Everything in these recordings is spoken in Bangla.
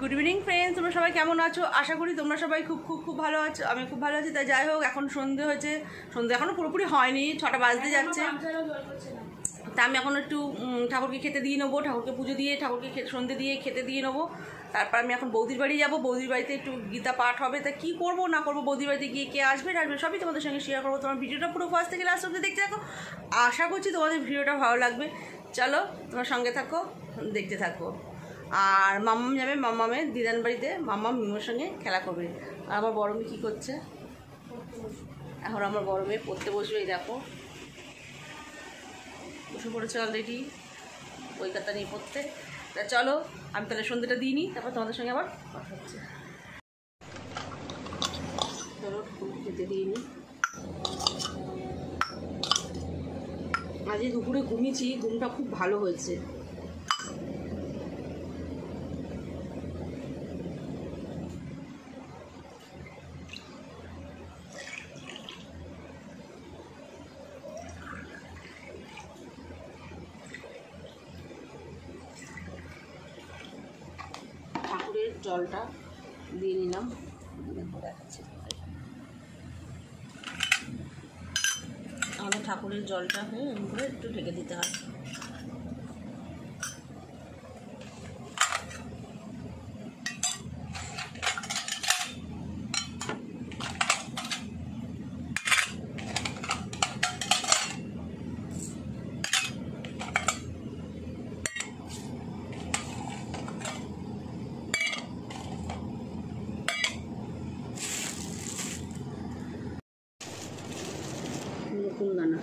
গুড ইভিনিং ফ্রেন্ডস, তোমরা সবাই কেমন আছো? আশা করি তোমরা সবাই খুব খুব খুব ভালো আছো। আমি খুব ভালো আছি। তাই যাই হোক, এখন সন্ধে হয়েছে, সন্ধে এখনও পুরোপুরি হয়নি, 6টা বাজতে যাচ্ছে। তা আমি এখন একটু ঠাকুরকে খেতে দিয়ে নেবো, ঠাকুরকে পুজো দিয়ে ঠাকুরকে সন্ধে দিয়ে খেতে দিয়ে নেবো। তারপর আমি এখন বৌদির বাড়ি যাবো, বৌদির বাড়িতে একটু গীতা পাঠ হবে। তা কী করবো না করবো, বৌদির বাড়িতে গিয়ে কে আসবে না আসবে সবই তোমাদের সঙ্গে শেয়ার করবো। তোমার ভিডিওটা পুরো ফার্স্ট থেকে লাস্ট অবধি দেখতে থাকো। আশা করছি তোমাদের ভিডিওটা ভালো লাগবে। চলো তোমার সঙ্গে থাকো, দেখতে থাকো। আর মাম্মাম যাবে, মাম্মামের দিদান বাড়িতে, মাম্মাম মিমোর সঙ্গে খেলা করবে। আর আমার বড় মেয়ে কী করছে? এখন আমার বড় মেয়ে পড়তে বসবে। এই দেখো বসে পড়েছে অলরেডি বই খাতা নিয়ে পড়তে। তা চলো আমি তাহলে সন্ধ্যেটা দিই নি, তারপর তোমাদের সঙ্গে আবার কথা হচ্ছে। চলো খেতে দিয়ে নিই। আজকে দুপুরে ঘুমিয়েছি, ঘুমটা খুব ভালো হয়েছে। ঠাকুরের জলটা দিয়ে নিলাম, দেখাচ্ছি। আমাদের ঠাকুরের জলটা এমন করে একটু ঢেকে দিতে হয়। দানা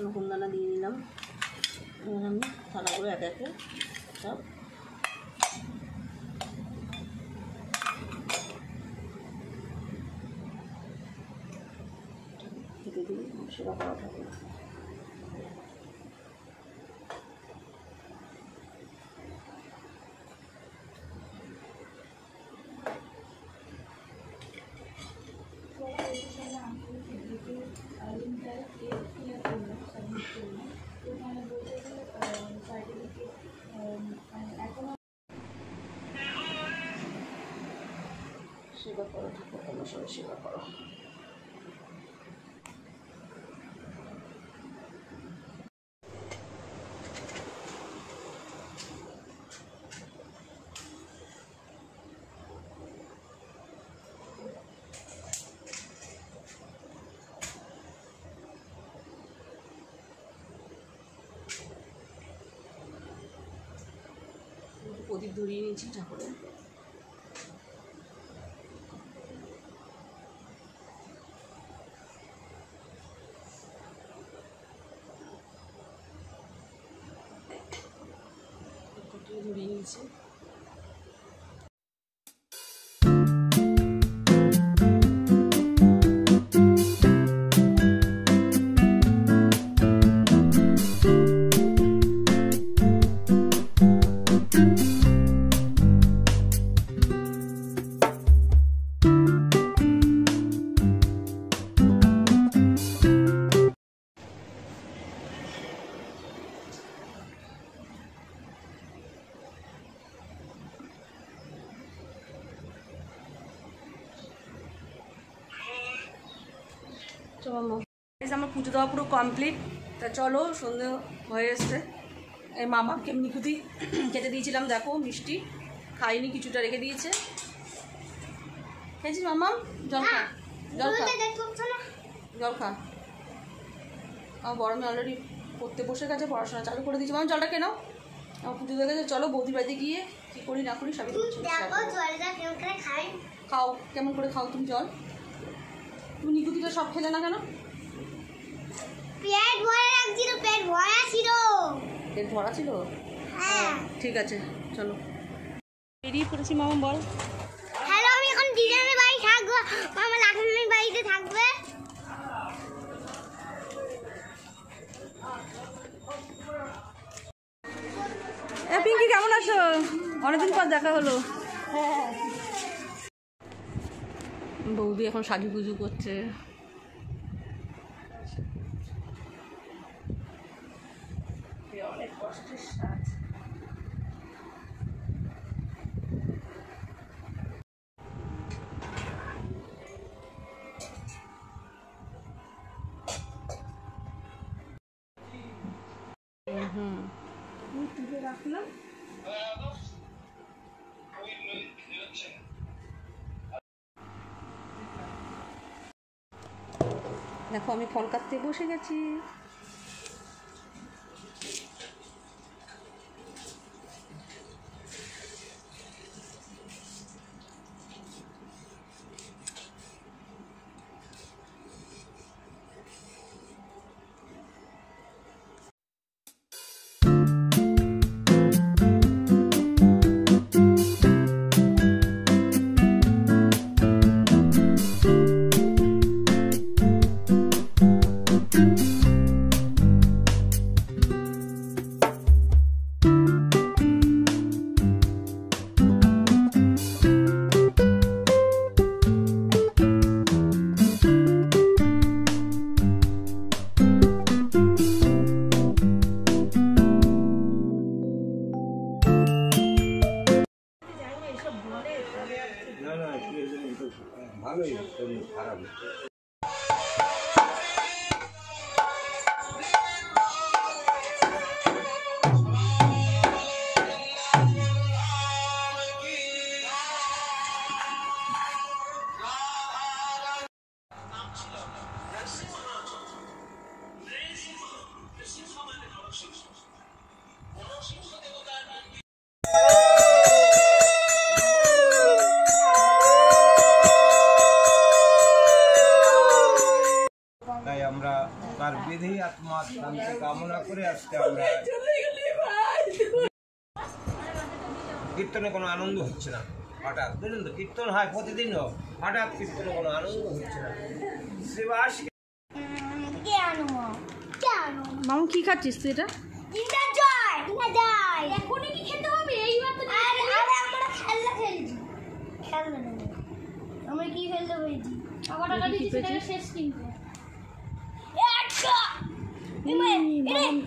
নকুন দানা দিয়ে নিলাম। আমি থালাগুলো একে একে সব খেতে দিই, সেবা করা থাকে। সেবা করো, ঠাকুর তোমার সবাই সেবা করো। প্রদীপ ধরিয়ে নিয়েছি ঠাকুরের। ধরিয়ে নিয়েছি। আমার পুজো দেওয়া পুরো কমপ্লিট। তা চলো, সন্ধে হয়ে এসছে। এই মামাকে নিকুতি খেতে দিয়েছিলাম, দেখো মিষ্টি খাইনি, কিছুটা রেখে দিয়েছে। খেয়েছিস মামা? জল খা, জল খা, জল খা। আমার বড় মেয়ে অলরেডি পড়তে বসে গেছে, পড়াশোনা চালু করে দিয়েছে। মামা জলটা কেন? আমার পুজো হয়ে গেছে। চলো বৌদির বাড়িতে গিয়ে কী করি না করি সবই খাও। কেমন করে খাও তুমি জল? তুমি নিকুতিটা সব খেলে না কেন? পেট ভরা লাগছিল, পেট ভরা ছিল। পেট ভরা ছিল? হ্যাঁ ঠিক আছে, চলো বেরিয়ে পড়েছি। মামা বল। হ্যালো, আমি এখন দিদানের বাড়ি থাকবো, মামা লাখনের বাড়িতে থাকবে। পিঙ্কি কেমন আছো? অনেকদিন পর দেখা হলো। বৌদি এখন সাজুগুজু করছে। অনেক কষ্টের সাজ। তুলে রাখলাম। দেখো আমি ফল কাটতে বসে গেছি। ভালোই খারাপ। তাই আমরা তার বিধি আত্মা শান্তি কামনা করে আজকে আমরা কীর্তনে কোনো আনন্দ হচ্ছে না। হঠাৎ বুঝলেন তো, কীর্তন হয় প্রতিদিনও, হঠাৎ কীর্তনে কোনো আনন্দ হচ্ছে না। মামু কি খাচ্ছিস তুই এটা? এখনই কি খেতে হবে? এইবার তো আমরা খেলনা খেলছি। খেলনা আমরা কি খেলতে পেরেছি? আবার টাকা দিচ্ছি সেটা শেষ কিন্তু।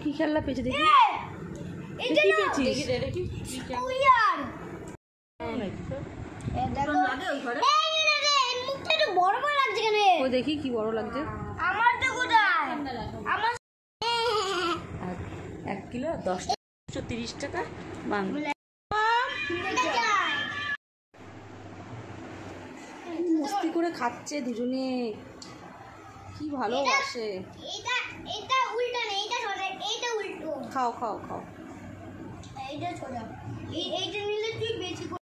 কি খেলনা পেয়েছে দেখি। এটা কি পেয়েছিস? মুখটা একটু বড় বড় লাগছে কেন? ওই দেখি কি বড় লাগছে। আমার তো কোথায়? আমার 1 কিলো 10 টাকা, 130 টাকা বাংলা। মস্তি করে খাচ্ছে দুজনে, কি ভালোবাসে। এটা এটা উল্টো না, এটা সোজা, এটা উল্টো। খাও খাও খাও। এইটা সোজা, এইটা নিলে তুই বেশি করে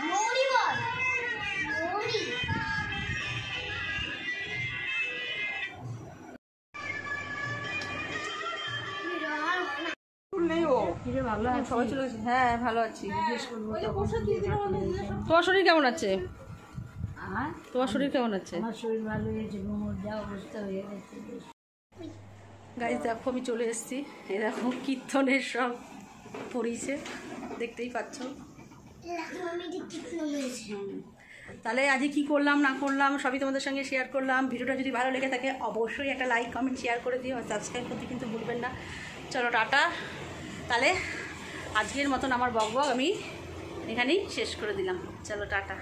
মৌরি বল, মৌরি। সবাই চলে গেছে। হ্যাঁ ভালো আছি। তোমার শরীর কেমন আছে? তোমার শরীর কেমন আছে? আমার শরীর ভালো হয়েছে, ঘুমোর যা অবস্থা হয়ে গেছে। গাইজ দেখো আমি চলে এসেছি। এরকম কীর্তনের সব পড়িয়েছে, দেখতেই পাচ্ছ। তাহলে আজকে কি করলাম না করলাম সবই তোমাদের সঙ্গে শেয়ার করলাম। ভিডিওটা যদি ভালো লেগে থাকে অবশ্যই একটা লাইক কমেন্ট শেয়ার করে দিও, আর সাবস্ক্রাইব করতে কিন্তু ভুলবেন না। চলো টাটা। তাহলে আজকের মতন আমার বকবক আমি এখানেই শেষ করে দিলাম। চলো টাটা।